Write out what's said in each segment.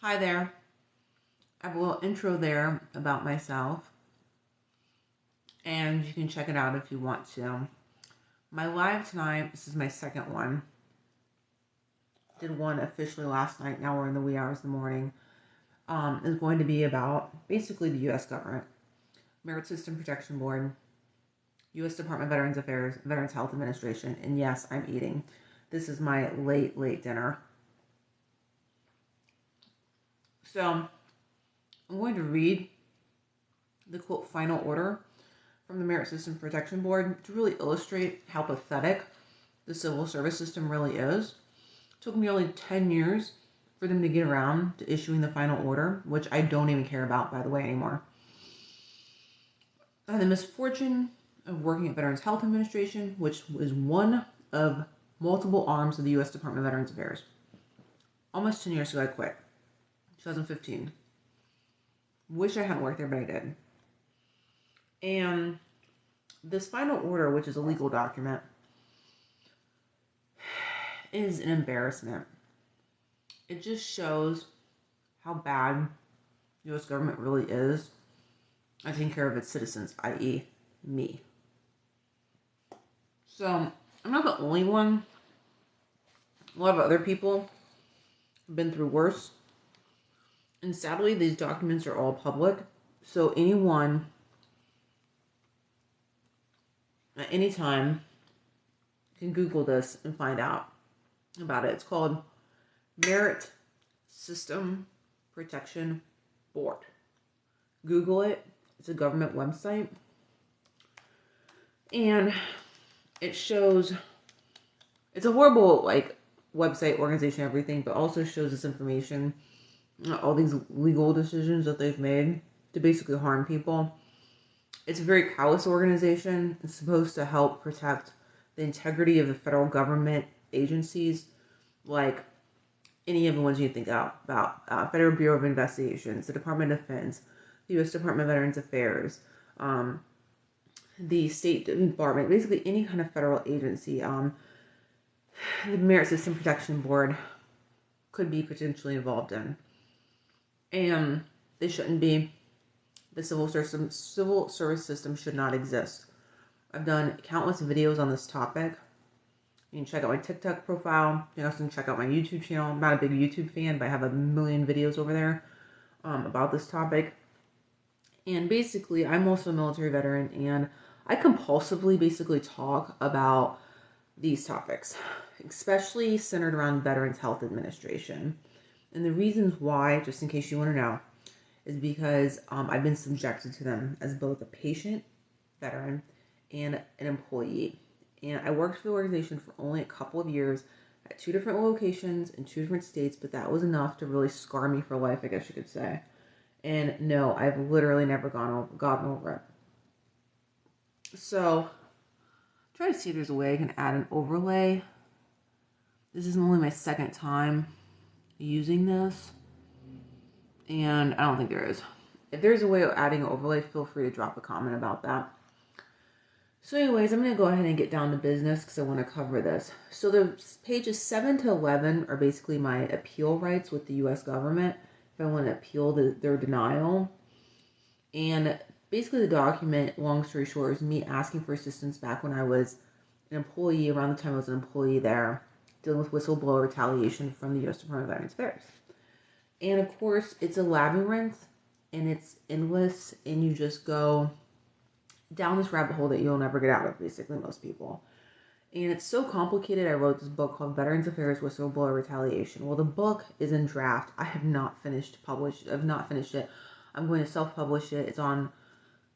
Hi there. I have a little intro there about myself, and you can check it out if you want to. My live tonight, this is my second one. Did one officially last night, now we're in the wee hours of the morning. Is going to be about basically the U.S. government, Merit System Protection Board, U.S. Department of Veterans Affairs, Veterans Health Administration, and yes, I'm eating. This is my late dinner. So, I'm going to read the quote final order from the Merit System Protection Board to really illustrate how pathetic the civil service system really is. It took nearly 10 years for them to get around to issuing the final order, which I don't even care about, by the way, anymore. I had the misfortune of working at Veterans Health Administration, which is one of multiple arms of the U.S. Department of Veterans Affairs. Almost 10 years ago, I quit. 2015. Wish I hadn't worked there, but I did. And this final order, which is a legal document, is an embarrassment. It just shows how bad the U.S. government really is at taking care of its citizens, i.e. me. So, I'm not the only one. A lot of other people have been through worse. And sadly, these documents are all public. So anyone, at any time, can Google this and find out about it. It's called Merit System Protection Board. Google it. It's a government website. And it shows, it's a horrible, website, organization, everything, but also shows this information, all these legal decisions that they've made to basically harm people. It's a very callous organization. It's supposed to help protect the integrity of the federal government agencies, like any of the ones you think about Federal Bureau of Investigations, the Department of Defense, the U.S. Department of Veterans Affairs, the State Department, basically any kind of federal agency. The Merit System Protection Board could be potentially involved in. And they shouldn't be. The civil service system should not exist. I've done countless videos on this topic. You can check out my TikTok profile. You can also check out my YouTube channel. I'm not a big YouTube fan, but I have a million videos over there about this topic. And basically, I'm also a military veteran, and I compulsively basically talk about these topics, especially centered around Veterans Health Administration. And the reasons why, just in case you want to know, is because I've been subjected to them as both a patient, veteran, and an employee. And I worked for the organization for only a couple of years at 2 different locations in 2 different states, but that was enough to really scar me for life, I guess you could say. And no, I've literally never gotten over it. So, try to see if there's a way I can add an overlay. This is only my second time using this, and I don't think there is. If there's a way of adding an overlay, feel free to drop a comment about that. So anyways, I'm going to go ahead and get down to business because I want to cover this. So the pages 7 to 11 are basically my appeal rights with the U.S. government if I want to appeal their denial. And basically the document, long story short, is me asking for assistance back when I was an employee, around the time I was an employee there, dealing with whistleblower retaliation from the U.S. Department of Veterans Affairs. And of course, it's a labyrinth and it's endless, and you just go down this rabbit hole that you'll never get out of, basically, most people. And it's so complicated, I wrote this book called Veterans Affairs Whistleblower Retaliation. Well, the book is in draft. I have not finished it. I'm going to self-publish it. It's on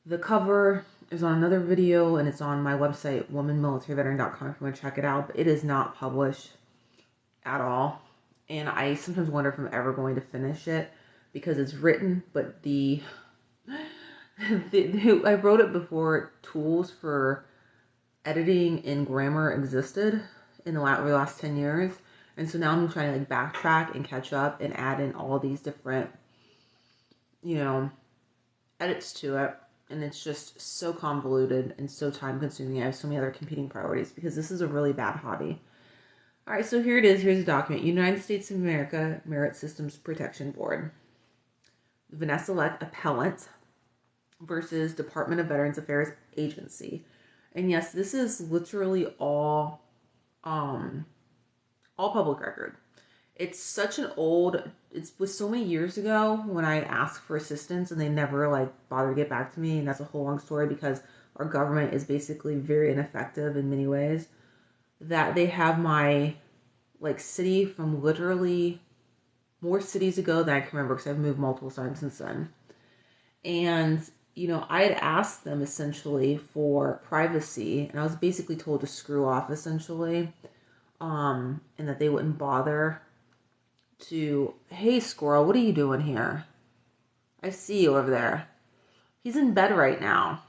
the cover, it's on another video, and it's on my website, womanmilitaryveteran.com, if you want to check it out. But it is not published at all. And I sometimes wonder if I'm ever going to finish it, because it's written, but I wrote it before tools for editing and grammar existed in the last 10 years. And so now I'm trying to backtrack and catch up and add in all these different, edits to it. And it's just so convoluted and so time consuming. I have so many other competing priorities because this is a really bad hobby. All right, so here it is. Here's the document. United States of America Merit Systems Protection Board. Vanessa Leck, appellant, versus Department of Veterans Affairs Agency. And yes, this is literally all public record. It's such an old, it was so many years ago when I asked for assistance and they never like bothered to get back to me. And that's a whole long story because our government is basically very ineffective in many ways, that they have my like city from literally more cities ago than I can remember because I've moved multiple times since then. And, you know, I had asked them essentially for privacy and I was basically told to screw off essentially, and that they wouldn't bother to, hey, squirrel, what are you doing here? I see you over there. He's in bed right now.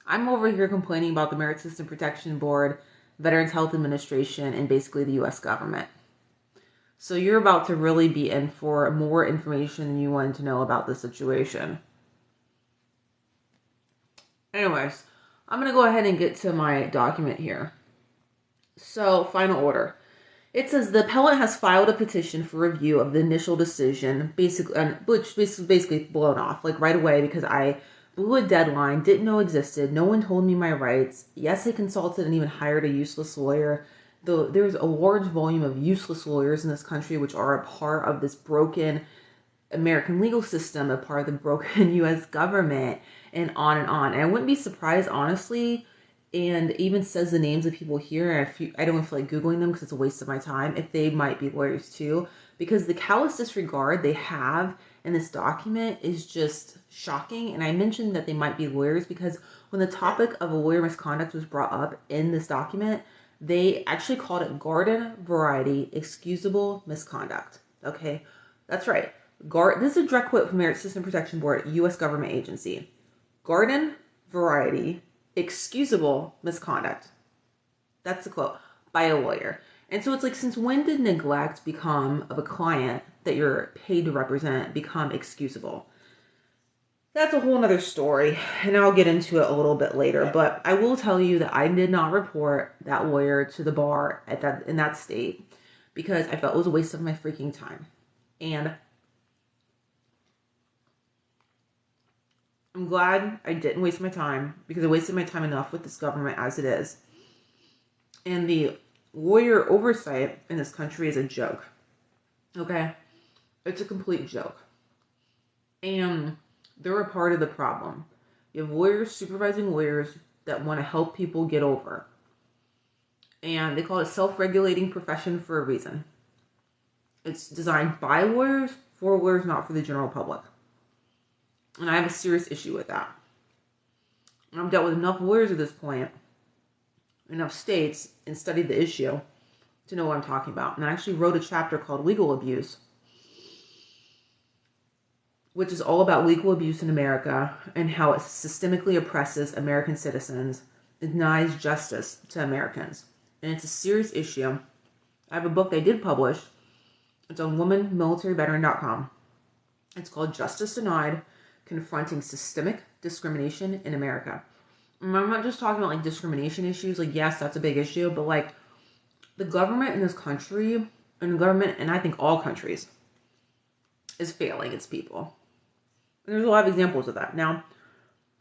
I'm over here complaining about the Merit System Protection Board, Veterans Health Administration, and basically the U.S. government. So you're about to really be in for more information than you wanted to know about the situation. Anyways, I'm going to go ahead and get to my document here. So, final order. It says the appellant has filed a petition for review of the initial decision, which basically blown off like right away because I blew a deadline, didn't know existed. No one told me my rights. Yes, I consulted and even hired a useless lawyer. There's a large volume of useless lawyers in this country, which are a part of this broken American legal system, a part of the broken U.S. government, and on and on. And I wouldn't be surprised, honestly, and it even says the names of people here. I don't feel like Googling them because it's a waste of my time, if they might be lawyers too, because the callous disregard they have in this document is just shocking. And I mentioned that they might be lawyers because when the topic of a lawyer misconduct was brought up in this document, they actually called it garden variety excusable misconduct. Okay, that's right. This is a direct quote from Merit System Protection Board, U.S. government agency. Garden variety excusable misconduct. That's the quote by a lawyer. And so it's like, since when did neglect become of a client that you're paid to represent become excusable? That's a whole nother story, and I'll get into it a little bit later. But I will tell you that I did not report that lawyer to the bar in that state because I felt it was a waste of my freaking time. And I'm glad I didn't waste my time because I wasted my time enough with this government as it is. And the lawyer oversight in this country is a joke. Okay? It's a complete joke. And they're a part of the problem. You have lawyers supervising lawyers that want to help people get over. And they call it a self-regulating profession for a reason. It's designed by lawyers, for lawyers, not for the general public. And I have a serious issue with that. And I've dealt with enough lawyers at this point, enough states, and studied the issue to know what I'm talking about. And I actually wrote a chapter called Legal Abuse, which is all about legal abuse in America and how it systemically oppresses American citizens, denies justice to Americans. And it's a serious issue. I have a book they did publish. It's on womanmilitaryveteran.com. It's called Justice Denied: Confronting Systemic Discrimination in America. And I'm not just talking about like discrimination issues. Like, yes, that's a big issue, but like the government in this country, and the government, and I think all countries, is failing its people. And there's a lot of examples of that. Now,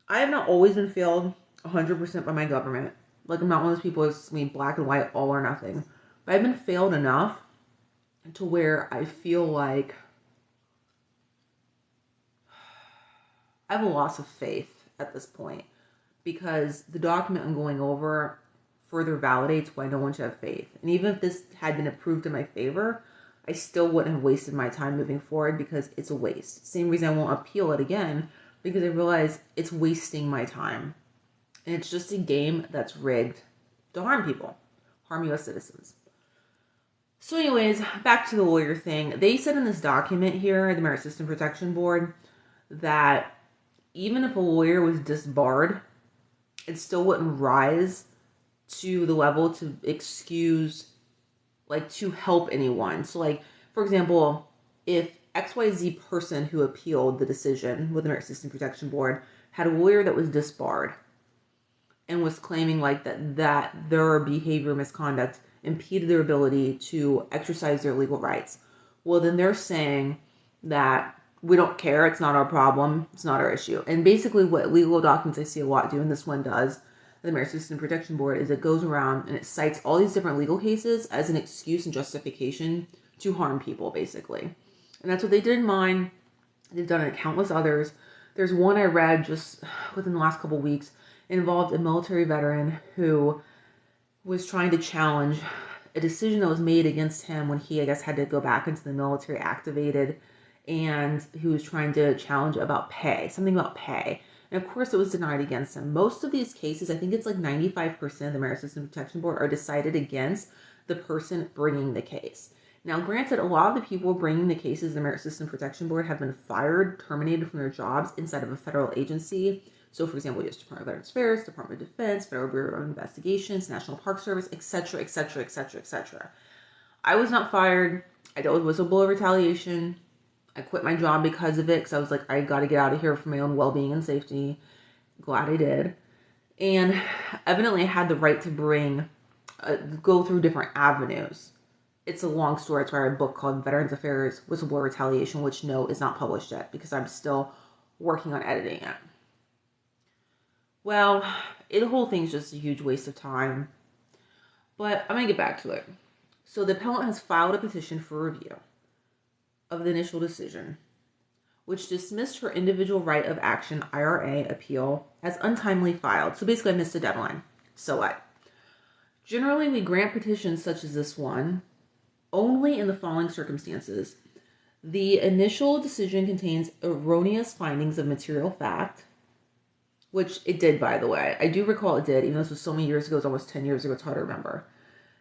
I have not always been failed 100% by my government. Like, I'm not one of those people who's black and white, all or nothing. But I've been failed enough to where I feel like I have a loss of faith at this point, because the document I'm going over further validates why no one should have faith. And even if this had been approved in my favor, I still wouldn't have wasted my time moving forward because it's a waste. Same reason I won't appeal it again, because I realize it's wasting my time. And it's just a game that's rigged to harm people, harm U.S. citizens. So anyways, back to the lawyer thing. They said in this document here, the Merit System Protection Board, that even if a lawyer was disbarred, it still wouldn't rise to the level to excuse, like, to help anyone. So, like, for example, if XYZ person who appealed the decision with the Merit System Protection Board had a lawyer that was disbarred, and was claiming like that their behavior misconduct impeded their ability to exercise their legal rights. Well, then they're saying that we don't care, it's not our problem, it's not our issue. And basically what legal documents I see a lot do, and this one does, the Merit System Protection Board, is it goes around and it cites all these different legal cases as an excuse and justification to harm people, basically. And that's what they did in mine. They've done it countless others. There's one I read just within the last couple weeks. It involved a military veteran who was trying to challenge a decision that was made against him when he, I guess, had to go back into the military activated, and he was trying to challenge about pay, something about pay. And of course, it was denied against him. Most of these cases, I think it's like 95% of the Merit System Protection Board, are decided against the person bringing the case. Now, granted, a lot of the people bringing the cases in the Merit System Protection Board have been fired, terminated from their jobs inside of a federal agency. So, for example, U.S. Department of Veterans Affairs, Department of Defense, Federal Bureau of Investigations, National Park Service, etc., etc., etc., etc. I was not fired. I dealt with whistleblower retaliation. I quit my job because of it, because I was like, I got to get out of here for my own well-being and safety. Glad I did. And evidently, I had the right to go through different avenues. It's a long story. It's why I read a book called Veterans Affairs Whistleblower Retaliation, which no, is not published yet because I'm still working on editing it. Well, the whole thing's just a huge waste of time. But I'm going to get back to it. So the appellant has filed a petition for review of the initial decision, which dismissed her individual right of action IRA appeal as untimely filed. So basically, I missed a deadline. So what? Generally, we grant petitions such as this one only in the following circumstances. The initial decision contains erroneous findings of material fact, which it did, by the way. I do recall it did, even though this was so many years ago, it's almost 10 years ago, it's hard to remember.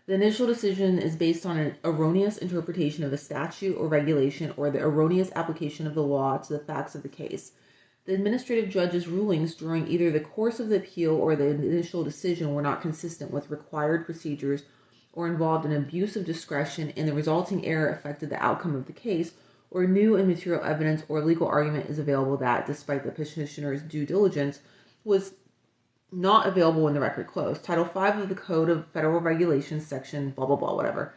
The initial decision is based on an erroneous interpretation of a statute or regulation or the erroneous application of the law to the facts of the case. The administrative judge's rulings during either the course of the appeal or the initial decision were not consistent with required procedures or involved an abuse of discretion, and the resulting error affected the outcome of the case, or new and material evidence or legal argument is available that, despite the petitioner's due diligence, was not available when the record closed. Title 5 of the Code of Federal Regulations, section blah, blah, blah, whatever.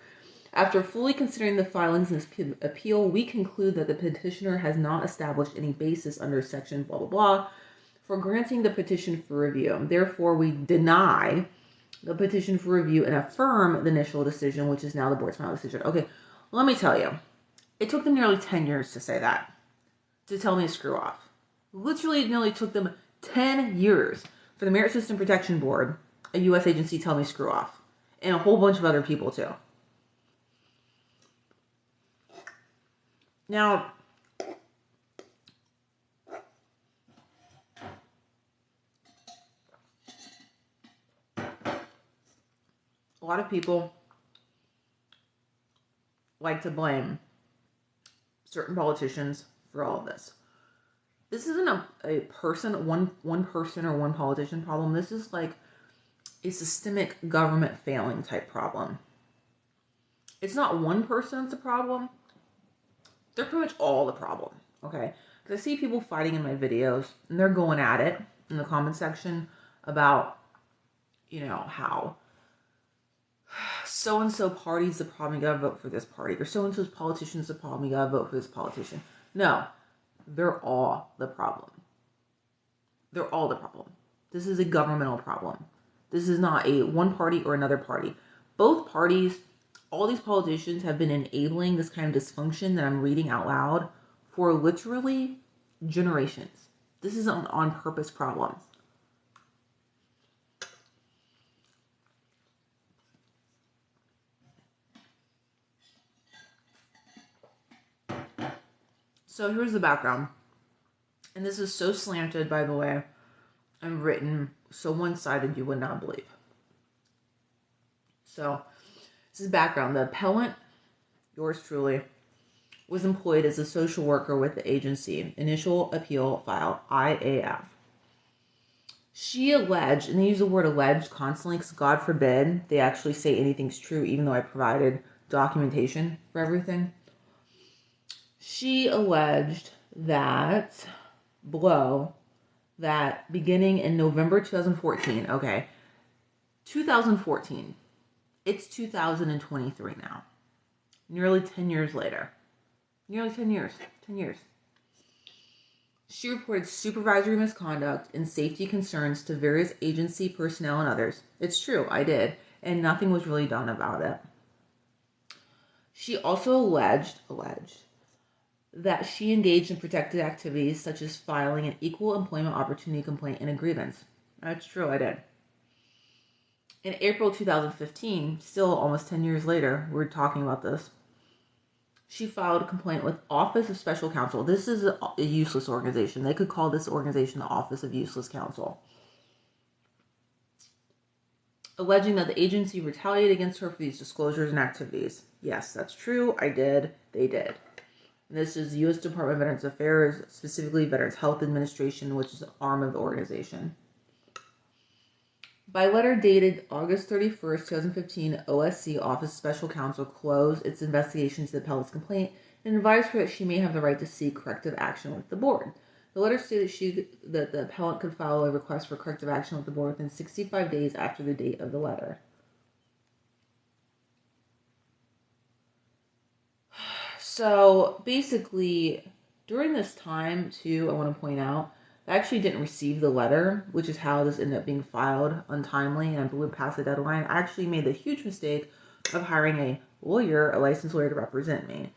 After fully considering the filings in this appeal, we conclude that the petitioner has not established any basis under section blah, blah, blah for granting the petition for review. Therefore, we deny the petition for review and affirm the initial decision, which is now the board's final decision. Okay, let me tell you. It took them nearly 10 years to say that, to tell me to screw off. Literally, it nearly took them 10 years for the Merit System Protection Board, a U.S. agency, to tell me to screw off. And a whole bunch of other people, too. Now, a lot of people like to blame certain politicians for all of this. This isn't a person, one person or one politician problem. This is like a systemic government failing type problem. It's not one person that's the problem. They're pretty much all the problem, okay? Because I see people fighting in my videos, and they're going at it in the comment section about, how so-and-so party's the problem, you gotta vote for this party, or so-and-so's politician's the problem, you gotta vote for this politician. No, they're all the problem. They're all the problem. This is a governmental problem. This is not a one party or another party. Both parties, all these politicians have been enabling this kind of dysfunction that I'm reading out loud for literally generations. This is an on-purpose problem. So here's the background. And this is so slanted, by the way, and written so one-sided you would not believe. So, this is background. The appellant, yours truly, was employed as a social worker with the agency. Initial appeal file, IAF. She alleged, and they use the word alleged constantly because God forbid they actually say anything's true, even though I provided documentation for everything. She alleged that below that beginning in November 2014, okay, 2014, it's 2023 now. Nearly 10 years later. Nearly 10 years. 10 years. She reported supervisory misconduct and safety concerns to various agency personnel and others. It's true, I did. And nothing was really done about it. She also alleged that she engaged in protected activities such as filing an equal employment opportunity complaint and a grievance. That's true, I did. In April 2015, still almost 10 years later, we're talking about this, she filed a complaint with Office of Special Counsel. This is a useless organization. They could call this organization the Office of Useless Counsel. Alleging that the agency retaliated against her for these disclosures and activities. Yes, that's true. I did. They did. And this is U.S. Department of Veterans Affairs, specifically Veterans Health Administration, which is an arm of the organization. By letter dated August 31st, 2015, OSC Office Special Counsel closed its investigation to the appellant's complaint and advised her that she may have the right to seek corrective action with the board. The letter stated that the appellant could file a request for corrective action with the board within 65 days after the date of the letter. So basically, during this time, too, I want to point out, I actually didn't receive the letter, which is how this ended up being filed untimely and I blew past the deadline. I actually made the huge mistake of hiring a lawyer, a licensed lawyer, to represent me.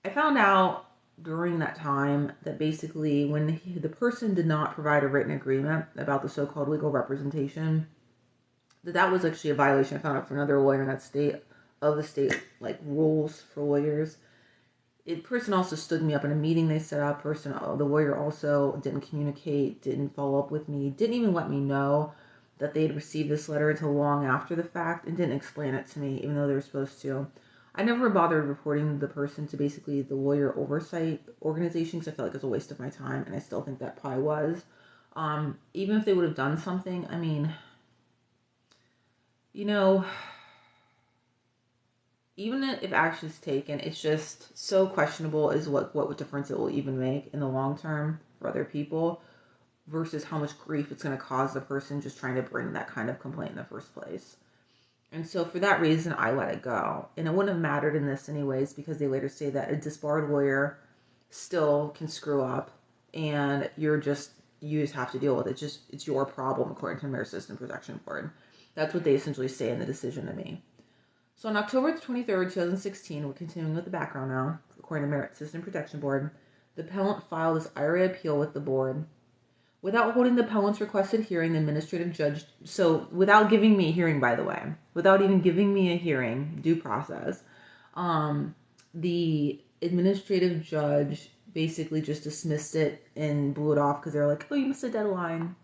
I found out during that time that basically when the person did not provide a written agreement about the so-called legal representation, that was actually a violation. I found out from another lawyer in that state of the state like rules for lawyers. The person also stood me up in a meeting they set up. The lawyer also didn't communicate, didn't follow up with me, didn't even let me know that they had received this letter until long after the fact, and didn't explain it to me, even though they were supposed to. I never bothered reporting the person to basically the lawyer oversight organization because I felt like it was a waste of my time, and I still think that probably was. Even if they would have done something, I mean, you know, even if action is taken, it's just so questionable is what difference it will even make in the long term for other people versus how much grief it's going to cause the person just trying to bring that kind of complaint in the first place. And so for that reason, I let it go. And it wouldn't have mattered in this anyways because they later say that a disbarred lawyer still can screw up and you just have to deal with it. It's your problem according to the Merit System Protection Board. That's what they essentially say in the decision to me. So on October 23rd, 2016, we're continuing with the background now, according to Merit System Protection Board, the appellant filed this IRA appeal with the board. Without holding the appellant's requested hearing, the administrative judge, so without giving me a hearing, by the way, without even giving me a hearing, due process, the administrative judge basically just dismissed it and blew it off because they're like, oh, you missed a deadline.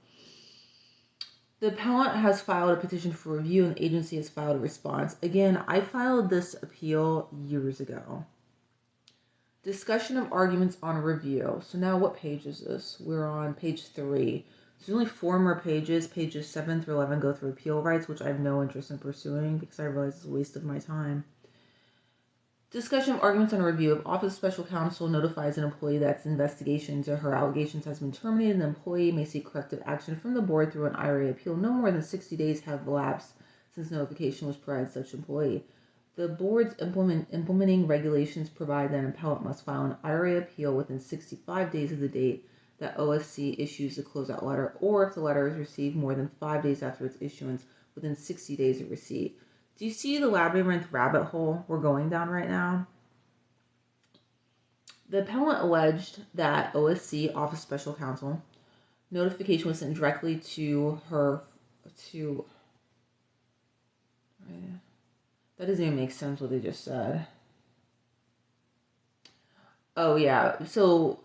The appellant has filed a petition for review and the agency has filed a response. Again, I filed this appeal years ago. Discussion of arguments on review. So now what page is this? We're on page 3. So there's only 4 more pages. Pages 7 through 11 go through appeal rights, which I have no interest in pursuing because I realize it's a waste of my time. Discussion of arguments on review. If Office of Special Counsel notifies an employee that its investigation into her allegations has been terminated, the employee may seek corrective action from the board through an IRA appeal. No more than 60 days have elapsed since notification was provided to such employee. The board's implementing regulations provide that an appellant must file an IRA appeal within 65 days of the date that OSC issues the closeout letter, or if the letter is received more than 5 days after its issuance, within 60 days of receipt. Do you see the labyrinth rabbit hole we're going down right now? The appellant alleged that OSC, Office of Special Counsel, notification was sent directly to her, that doesn't even make sense what they just said. Oh yeah, so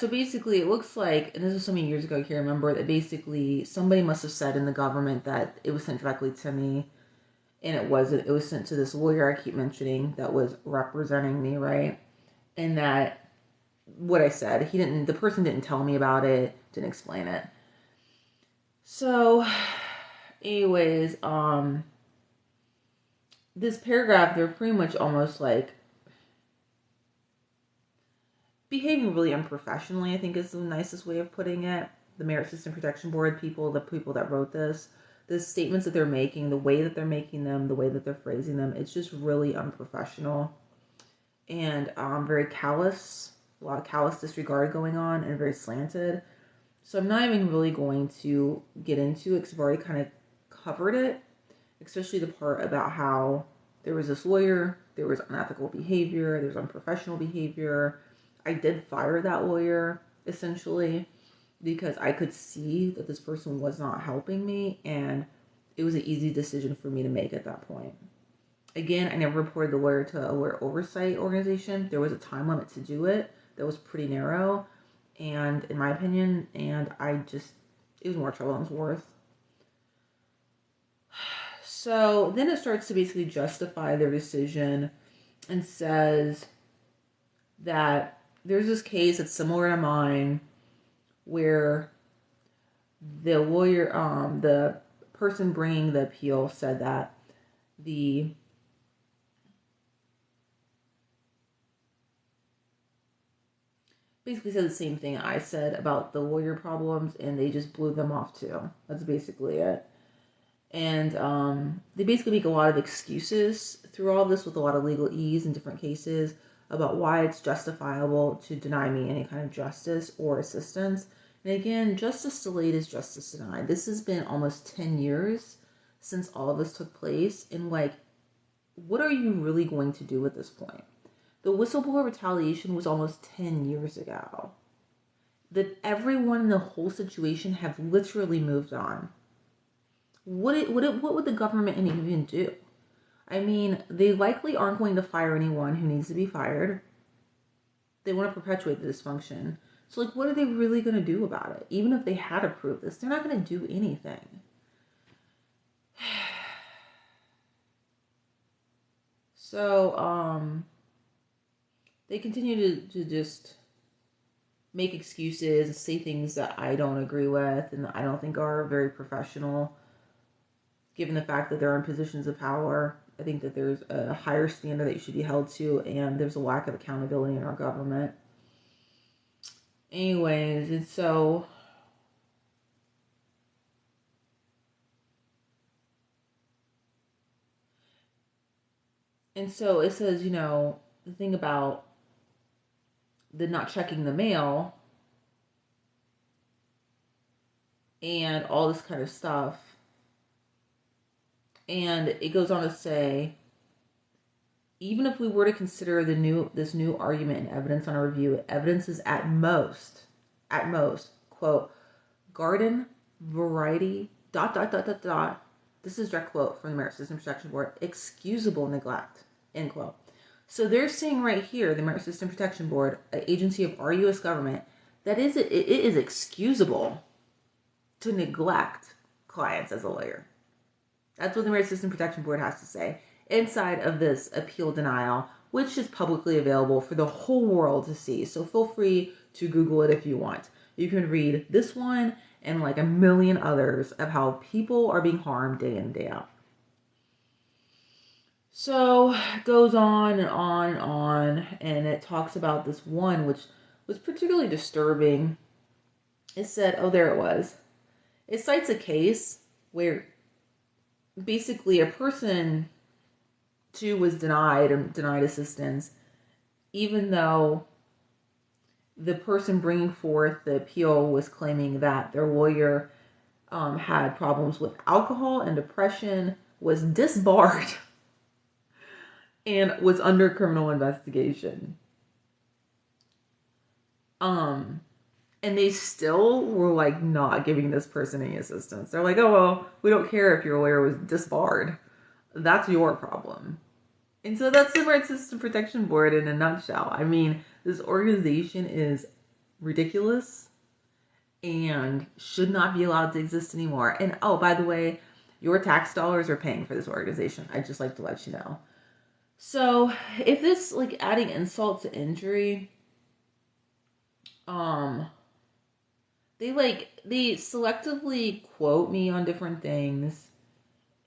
basically it looks like, and this was so many years ago, I can't remember, that basically somebody must have said in the government that it was sent directly to me, and it wasn't. It was sent to this lawyer I keep mentioning that was representing me, right? And that, what I said, the person didn't tell me about it, didn't explain it. So, anyways, this paragraph, they're pretty much almost like, behaving really unprofessionally, I think is the nicest way of putting it. The Merit System Protection Board people, the people that wrote this, the statements that they're making, the way that they're making them, the way that they're phrasing them, it's just really unprofessional and very callous. A lot of callous disregard going on and very slanted. So I'm not even really going to get into it because I've already kind of covered it, especially the part about how there was this lawyer, there was unethical behavior, there's unprofessional behavior. I did fire that lawyer, essentially, because I could see that this person was not helping me, and it was an easy decision for me to make at that point. Again, I never reported the lawyer to a lawyer oversight organization. There was a time limit to do it that was pretty narrow, and in my opinion, and it was more trouble than it's worth. So then it starts to basically justify their decision and says that there's this case that's similar to mine where the lawyer, the person bringing the appeal said that basically said the same thing I said about the lawyer problems, and they just blew them off too. That's basically it. And they basically make a lot of excuses through all this with a lot of legalese in different cases about why it's justifiable to deny me any kind of justice or assistance. And again, justice delayed is justice denied. This has been almost 10 years since all of this took place. And what are you really going to do at this point? The whistleblower retaliation was almost 10 years ago. That everyone in the whole situation have literally moved on. What would the government even do? I mean, they likely aren't going to fire anyone who needs to be fired. They want to perpetuate the dysfunction. So, what are they really going to do about it? Even if they had approved this, they're not going to do anything. So, they continue to just make excuses and say things that I don't agree with and that I don't think are very professional. Given the fact that they're in positions of power, I think that there's a higher standard that you should be held to, and there's a lack of accountability in our government. Anyways, and so it says, the thing about the not checking the mail and all this kind of stuff. And it goes on to say, even if we were to consider this new argument and evidence on a review, evidence is at most, quote, garden variety, ... This is a direct quote from the Merit System Protection Board, excusable neglect, end quote. So they're saying right here, the Merit System Protection Board, an agency of our U.S. government, that it is excusable to neglect clients as a lawyer. That's what the Merit System Protection Board has to say inside of this appeal denial, which is publicly available for the whole world to see. So feel free to Google it if you want. You can read this one and like a million others of how people are being harmed day in and day out. So it goes on and on and on, and it talks about this one, which was particularly disturbing. It said, oh, there it was. It cites a case where basically a person too was denied assistance, even though the person bringing forth the appeal was claiming that their lawyer had problems with alcohol and depression, was disbarred, and was under criminal investigation. And they still were like not giving this person any assistance. They're like, oh, well, we don't care if your lawyer was disbarred. That's your problem. And so that's the Merit System Protection Board in a nutshell. I mean, this organization is ridiculous and should not be allowed to exist anymore. And oh, by the way, your tax dollars are paying for this organization. I'd just like to let you know. So if this, like, adding insult to injury, they selectively quote me on different things,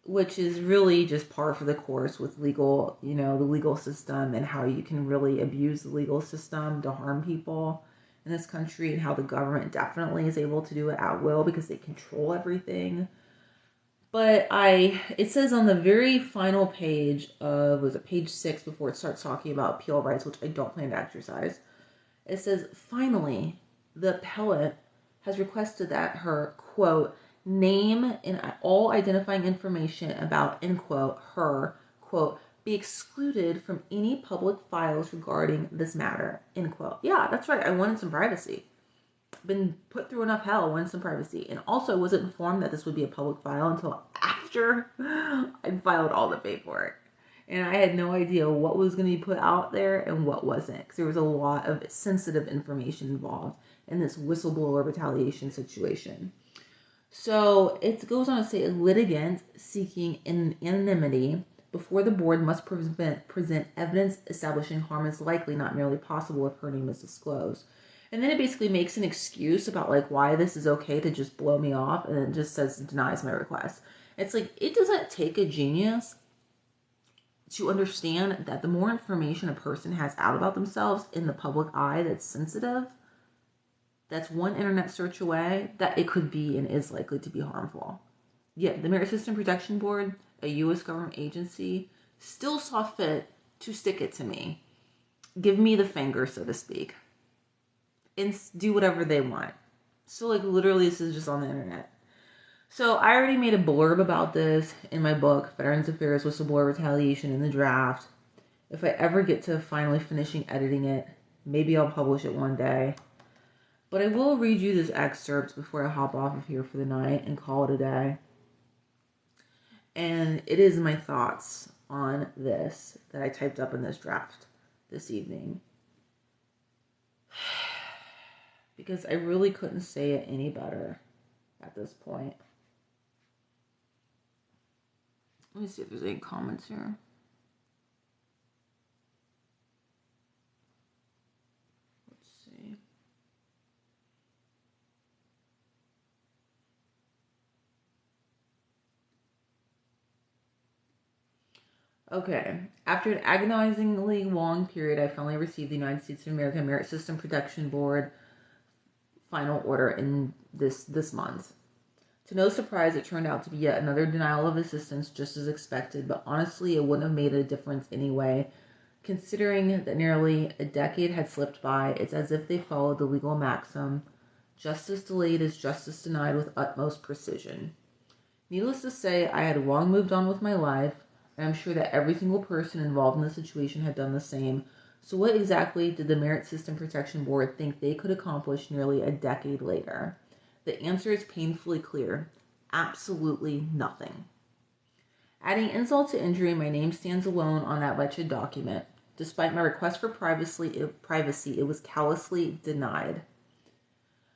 which is really just par for the course with legal, the legal system and how you can really abuse the legal system to harm people in this country, and how the government definitely is able to do it at will because they control everything. But it says on the very final page of, was it page 6 before it starts talking about appeal rights, which I don't plan to exercise. It says, finally, the appellant has requested that her, quote, name and all identifying information about, end quote, her, quote, be excluded from any public files regarding this matter, end quote. Yeah, that's right. I wanted some privacy. Been put through enough hell, wanted some privacy. And also wasn't informed that this would be a public file until after I'd filed all the paperwork. And I had no idea what was going to be put out there and what wasn't, because there was a lot of sensitive information involved in this whistleblower retaliation situation. So it goes on to say a litigant seeking anonymity before the board must present evidence establishing harm is likely, not merely possible, if her name is disclosed. And then it basically makes an excuse about like why this is okay to just blow me off, and it just says denies my request. It's like, it doesn't take a genius to understand that the more information a person has out about themselves in the public eye that's sensitive, that's one internet search away, that it could be and is likely to be harmful. Yet the Merit System Protection Board, a U.S. government agency, still saw fit to stick it to me. Give me the finger, so to speak. And do whatever they want. So like literally this is just on the internet. So I already made a blurb about this in my book, Veterans Affairs Whistleblower Retaliation, in the draft. If I ever get to finally finishing editing it, maybe I'll publish it one day. But I will read you this excerpt before I hop off of here for the night and call it a day. And it is my thoughts on this that I typed up in this draft this evening. Because I really couldn't say it any better at this point. Let me see if there's any comments here. Let's see. Okay. After an agonizingly long period, I finally received the United States of America Merit System Protection Board final order in this month. To no surprise, it turned out to be yet another denial of assistance, just as expected, but honestly, it wouldn't have made a difference anyway. Considering that nearly a decade had slipped by, it's as if they followed the legal maxim, justice delayed is justice denied, with utmost precision. Needless to say, I had long moved on with my life, and I'm sure that every single person involved in the situation had done the same. So what exactly did the Merit System Protection Board think they could accomplish nearly a decade later? The answer is painfully clear. Absolutely nothing. Adding insult to injury, my name stands alone on that wretched document. Despite my request for privacy, it was callously denied.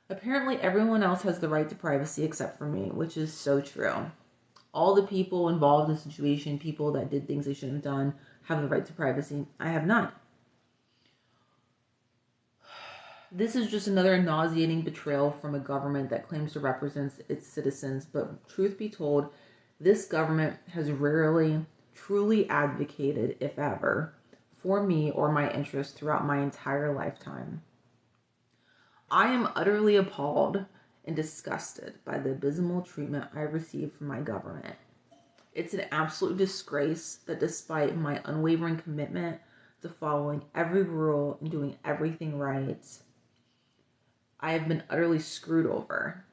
Apparently, everyone else has the right to privacy except for me, which is so true. All the people involved in the situation, people that did things they shouldn't have done, have the right to privacy. I have none. This is just another nauseating betrayal from a government that claims to represent its citizens, but truth be told, this government has rarely truly advocated, if ever, for me or my interests throughout my entire lifetime. I am utterly appalled and disgusted by the abysmal treatment I received from my government. It's an absolute disgrace that despite my unwavering commitment to following every rule and doing everything right, I have been utterly screwed over.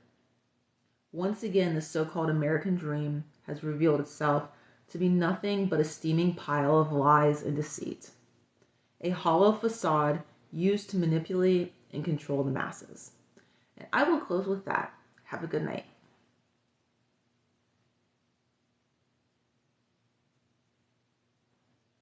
Once again, the so-called American dream has revealed itself to be nothing but a steaming pile of lies and deceit. A hollow facade used to manipulate and control the masses. And I will close with that. Have a good night.